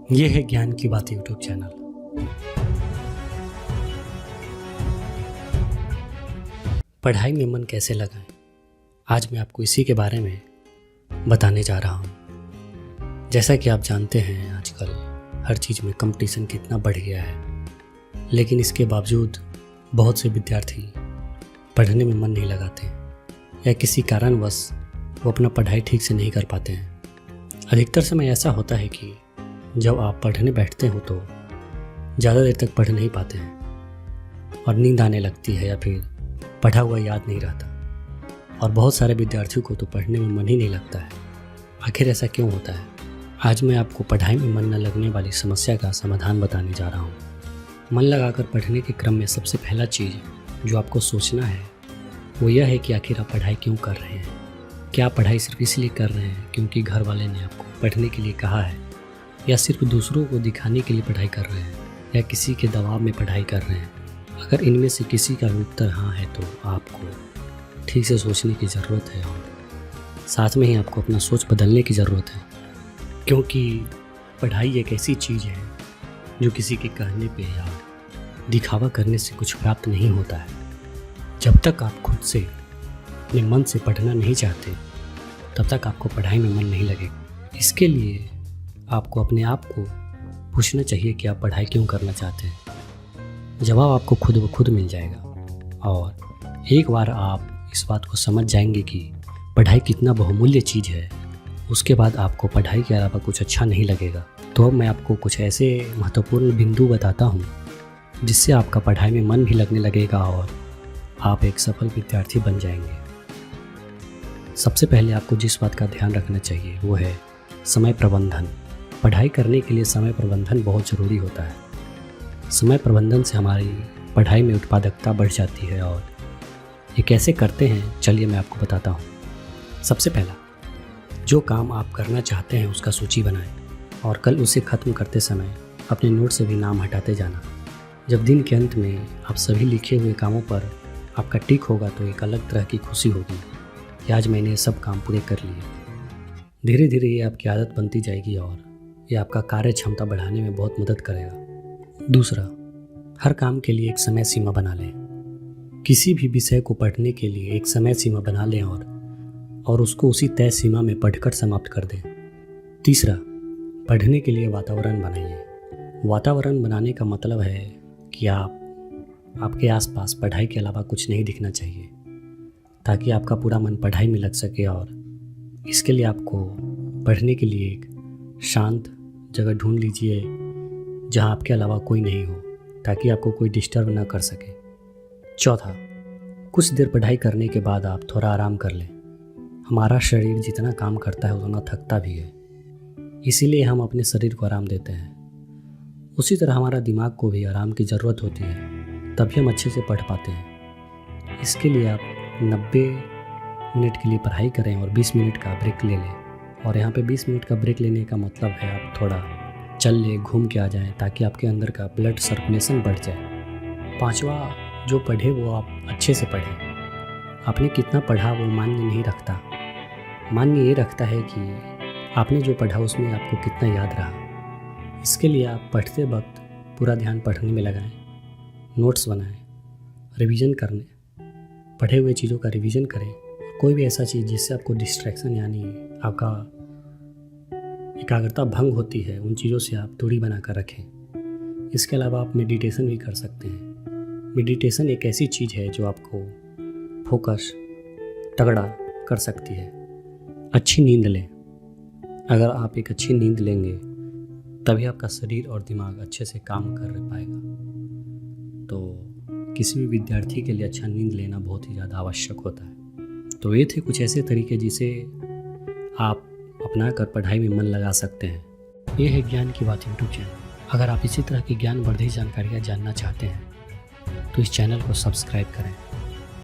ये है ज्ञान की बात यूट्यूब चैनल। पढ़ाई में मन कैसे लगाएं, आज मैं आपको इसी के बारे में बताने जा रहा हूँ। जैसा कि आप जानते हैं आजकल हर चीज़ में कंपटीशन कितना बढ़ गया है, लेकिन इसके बावजूद बहुत से विद्यार्थी पढ़ने में मन नहीं लगाते या किसी कारणवश वो अपना पढ़ाई ठीक से नहीं कर पाते हैं। अधिकतर समय ऐसा होता है कि जब आप पढ़ने बैठते हो तो ज़्यादा देर तक पढ़ नहीं पाते हैं और नींद आने लगती है या फिर पढ़ा हुआ याद नहीं रहता, और बहुत सारे विद्यार्थियों को तो पढ़ने में मन ही नहीं लगता है। आखिर ऐसा क्यों होता है? आज मैं आपको पढ़ाई में मन न लगने वाली समस्या का समाधान बताने जा रहा हूँ। मन लगाकर पढ़ने के क्रम में सबसे पहला चीज़ जो आपको सोचना है वो यह है कि आखिर आप पढ़ाई क्यों कर रहे हैं। क्या आप पढ़ाई सिर्फ इसलिए कर रहे हैं क्योंकि घर वाले ने आपको पढ़ने के लिए कहा है, या सिर्फ दूसरों को दिखाने के लिए पढ़ाई कर रहे हैं, या किसी के दबाव में पढ़ाई कर रहे हैं? अगर इनमें से किसी का उत्तर हाँ है तो आपको ठीक से सोचने की ज़रूरत है और साथ में ही आपको अपना सोच बदलने की ज़रूरत है, क्योंकि पढ़ाई एक ऐसी चीज़ है जो किसी के कहने पे या दिखावा करने से कुछ प्राप्त नहीं होता है। जब तक आप खुद से अपने मन से पढ़ना नहीं चाहते तब तक आपको पढ़ाई में मन नहीं लगेगा। इसके लिए आपको अपने आप को पूछना चाहिए कि आप पढ़ाई क्यों करना चाहते हैं। जवाब आपको खुद ब खुद मिल जाएगा, और एक बार आप इस बात को समझ जाएंगे कि पढ़ाई कितना बहुमूल्य चीज़ है, उसके बाद आपको पढ़ाई के अलावा कुछ अच्छा नहीं लगेगा। तो अब मैं आपको कुछ ऐसे महत्वपूर्ण बिंदु बताता हूँ जिससे आपका पढ़ाई में मन भी लगने लगेगा और आप एक सफल विद्यार्थी बन जाएंगे। सबसे पहले आपको जिस बात का ध्यान रखना चाहिए वो है समय प्रबंधन। पढ़ाई करने के लिए समय प्रबंधन बहुत ज़रूरी होता है। समय प्रबंधन से हमारी पढ़ाई में उत्पादकता बढ़ जाती है, और ये कैसे करते हैं चलिए मैं आपको बताता हूँ। सबसे पहला, जो काम आप करना चाहते हैं उसका सूची बनाएं और कल उसे ख़त्म करते समय अपने नोट से भी नाम हटाते जाना। जब दिन के अंत में आप सभी लिखे हुए कामों पर आपका टिक होगा तो एक अलग तरह की खुशी होगी कि आज मैंने ये सब काम पूरे कर लिए। धीरे धीरे ये आपकी आदत बनती जाएगी और ये आपका कार्य क्षमता बढ़ाने में बहुत मदद करेगा। दूसरा, हर काम के लिए एक समय सीमा बना लें। किसी भी विषय को पढ़ने के लिए एक समय सीमा बना लें और उसको उसी तय सीमा में पढ़कर समाप्त कर दें। तीसरा, पढ़ने के लिए वातावरण बनाइए। वातावरण बनाने का मतलब है कि आपके आसपास पढ़ाई के अलावा कुछ नहीं दिखना चाहिए, ताकि आपका पूरा मन पढ़ाई में लग सके। और इसके लिए आपको पढ़ने के लिए एक शांत जगह ढूंढ लीजिए जहां आपके अलावा कोई नहीं हो, ताकि आपको कोई डिस्टर्ब ना कर सके। चौथा, कुछ देर पढ़ाई करने के बाद आप थोड़ा आराम कर लें। हमारा शरीर जितना काम करता है उतना थकता भी है, इसीलिए हम अपने शरीर को आराम देते हैं। उसी तरह हमारा दिमाग को भी आराम की ज़रूरत होती है, तभी हम अच्छे से पढ़ पाते हैं। इसके लिए आप 90 मिनट के लिए पढ़ाई करें और 20 मिनट का ब्रेक ले लें। और यहाँ पे 20 मिनट का ब्रेक लेने का मतलब है आप थोड़ा चल लें, घूम के आ जाएं, ताकि आपके अंदर का ब्लड सर्कुलेशन बढ़ जाए। पांचवा, जो पढ़े वो आप अच्छे से पढ़ें। आपने कितना पढ़ा वो मान्य नहीं रखता, मान्य ये रखता है कि आपने जो पढ़ा उसमें आपको कितना याद रहा। इसके लिए आप पढ़ते वक्त पूरा ध्यान पढ़ने में लगाएं, नोट्स बनाएं, रिवीजन करने, पढ़े हुए चीज़ों का रिवीजन करें। कोई भी ऐसा चीज़ जिससे आपको डिस्ट्रैक्शन यानी आपका एकाग्रता भंग होती है, उन चीज़ों से आप दूरी बना कर रखें। इसके अलावा आप मेडिटेशन भी कर सकते हैं। मेडिटेशन एक ऐसी चीज़ है जो आपको फोकस तगड़ा कर सकती है। अच्छी नींद लें। अगर आप एक अच्छी नींद लेंगे तभी आपका शरीर और दिमाग अच्छे से काम कर पाएगा। तो किसी भी विद्यार्थी के लिए अच्छा नींद लेना बहुत ही ज़्यादा आवश्यक होता है। तो ये थे कुछ ऐसे तरीके जिसे आप अपना कर पढ़ाई में मन लगा सकते हैं। ये है ज्ञान की बात यूट्यूब चैनल। अगर आप इसी तरह की ज्ञानवर्धक जानकारियाँ जानना चाहते हैं तो इस चैनल को सब्सक्राइब करें।